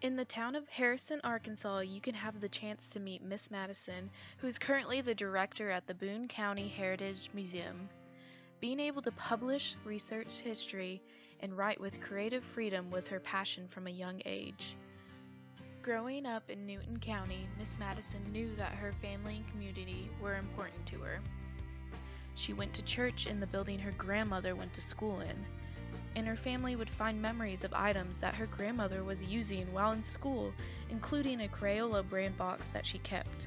In the town of Harrison, Arkansas, you can have the chance to meet Miss Madison, who is currently the director at the Boone County Heritage Museum. Being able to publish, research history, and write with creative freedom was her passion from a young age. Growing up in Newton County, Miss Madison knew that her family and community were important to her. She went to church in the building her grandmother went to school in, and her family would find memories of items that her grandmother was using while in school, including a Crayola brand box that she kept.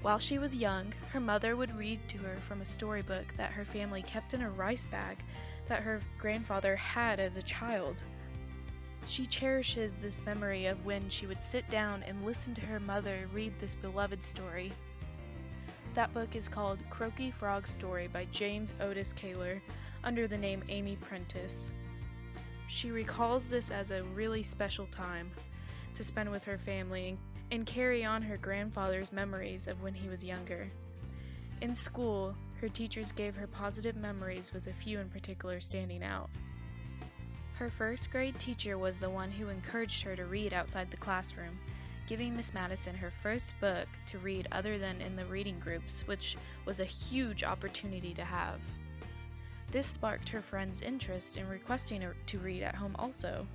While she was young, her mother would read to her from a storybook that her family kept in a rice bag that her grandfather had as a child. She cherishes this memory of when she would sit down and listen to her mother read this beloved story. That book is called Croaky Frog Story by James Otis Kaler, under the name Amy Prentice. She recalls this as a really special time to spend with her family and carry on her grandfather's memories of when he was younger. In school, her teachers gave her positive memories, with a few in particular standing out. Her first grade teacher was the one who encouraged her to read outside the classroom, giving Miss Madison her first book to read other than in the reading groups, which was a huge opportunity to have. This sparked her friends' interest in requesting her to read at home also,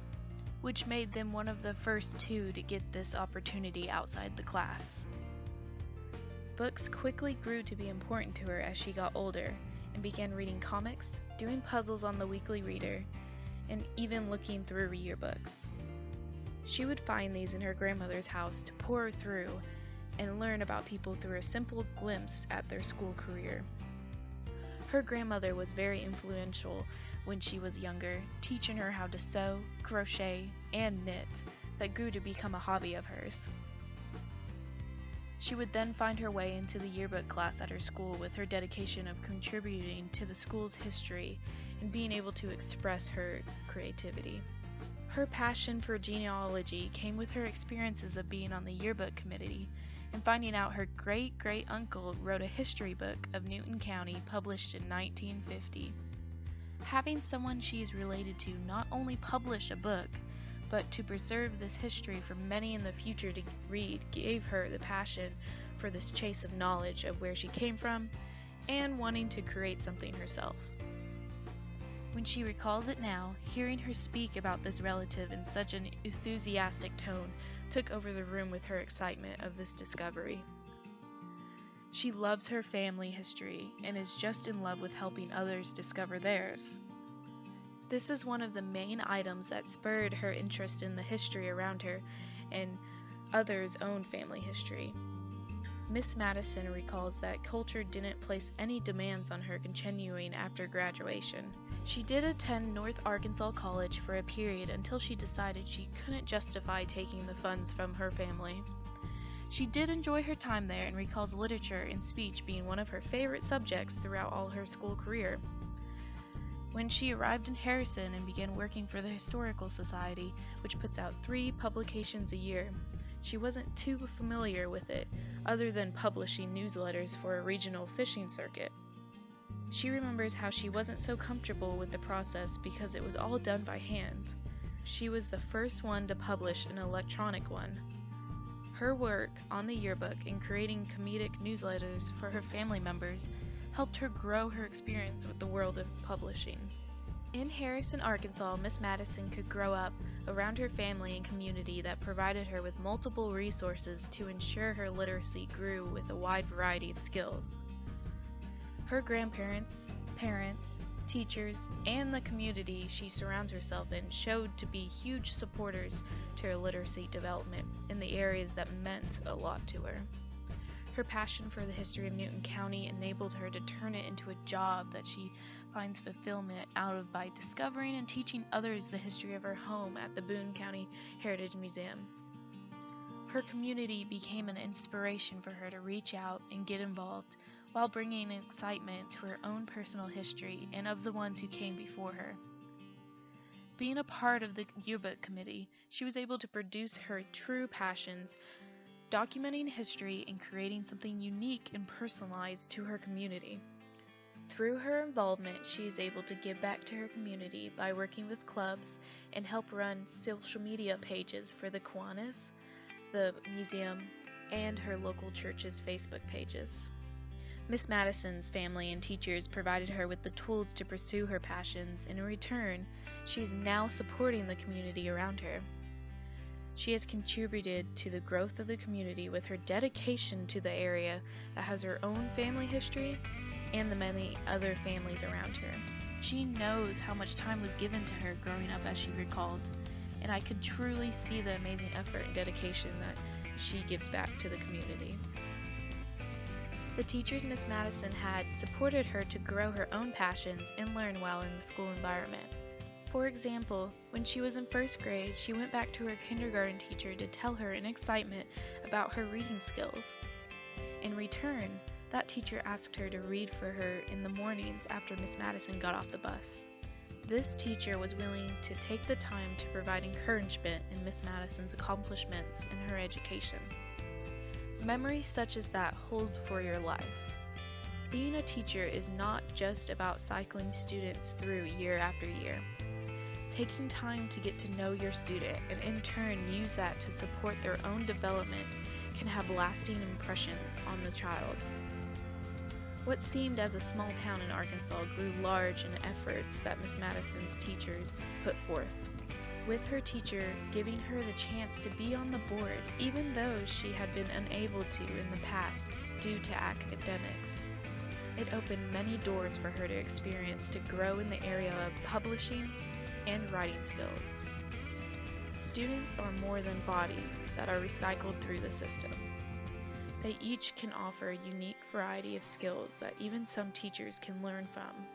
which made them one of the first two to get this opportunity outside the class. Books quickly grew to be important to her as she got older and began reading comics, doing puzzles on the weekly reader, and even looking through yearbooks. She would find these in her grandmother's house to pore through and learn about people through a simple glimpse at their school career. Her grandmother was very influential when she was younger, teaching her how to sew, crochet, and knit that grew to become a hobby of hers. She would then find her way into the yearbook class at her school with her dedication of contributing to the school's history and being able to express her creativity. Her passion for genealogy came with her experiences of being on the yearbook committee and finding out her great-great-uncle wrote a history book of Newton County published in 1950. Having someone she's related to not only publish a book, but to preserve this history for many in the future to read gave her the passion for this chase of knowledge of where she came from and wanting to create something herself. When she recalls it now, hearing her speak about this relative in such an enthusiastic tone took over the room with her excitement of this discovery. She loves her family history and is just in love with helping others discover theirs. This is one of the main items that spurred her interest in the history around her and others' own family history. Miss Madison recalls that culture didn't place any demands on her continuing after graduation. She did attend North Arkansas College for a period until she decided she couldn't justify taking the funds from her family. She did enjoy her time there and recalls literature and speech being one of her favorite subjects throughout all her school career. When she arrived in Harrison and began working for the Historical Society, which puts out 3 publications a year, she wasn't too familiar with it, other than publishing newsletters for a regional fishing circuit. She remembers how she wasn't so comfortable with the process because it was all done by hand. She was the first one to publish an electronic one. Her work on the yearbook and creating comedic newsletters for her family members helped her grow her experience with the world of publishing. In Harrison, Arkansas, Miss Madison could grow up around her family and community that provided her with multiple resources to ensure her literacy grew with a wide variety of skills. Her grandparents, parents, teachers, and the community she surrounds herself in showed to be huge supporters to her literacy development in the areas that meant a lot to her. Her passion for the history of Newton County enabled her to turn it into a job that she finds fulfillment out of by discovering and teaching others the history of her home at the Boone County Heritage Museum. Her community became an inspiration for her to reach out and get involved, while bringing excitement to her own personal history and of the ones who came before her. Being a part of the yearbook committee, she was able to produce her true passions, documenting history and creating something unique and personalized to her community. Through her involvement, she is able to give back to her community by working with clubs and help run social media pages for the Kiwanis, the museum, and her local church's Facebook pages. Miss Madison's family and teachers provided her with the tools to pursue her passions, and in return, she is now supporting the community around her. She has contributed to the growth of the community with her dedication to the area that has her own family history and the many other families around her. She knows how much time was given to her growing up, as she recalled, and I could truly see the amazing effort and dedication that she gives back to the community. The teachers Miss Madison had supported her to grow her own passions and learn well in the school environment. For example, when she was in first grade, she went back to her kindergarten teacher to tell her in excitement about her reading skills. In return, that teacher asked her to read for her in the mornings after Miss Madison got off the bus. This teacher was willing to take the time to provide encouragement in Miss Madison's accomplishments in her education. Memories such as that hold for your life. Being a teacher is not just about cycling students through year after year. Taking time to get to know your student and in turn use that to support their own development can have lasting impressions on the child. What seemed as a small town in Arkansas grew large in efforts that Miss Madison's teachers put forth, with her teacher giving her the chance to be on the board, even though she had been unable to in the past due to academics. It opened many doors for her to experience to grow in the area of publishing and writing skills. Students are more than bodies that are recycled through the system. They each can offer a unique variety of skills that even some teachers can learn from.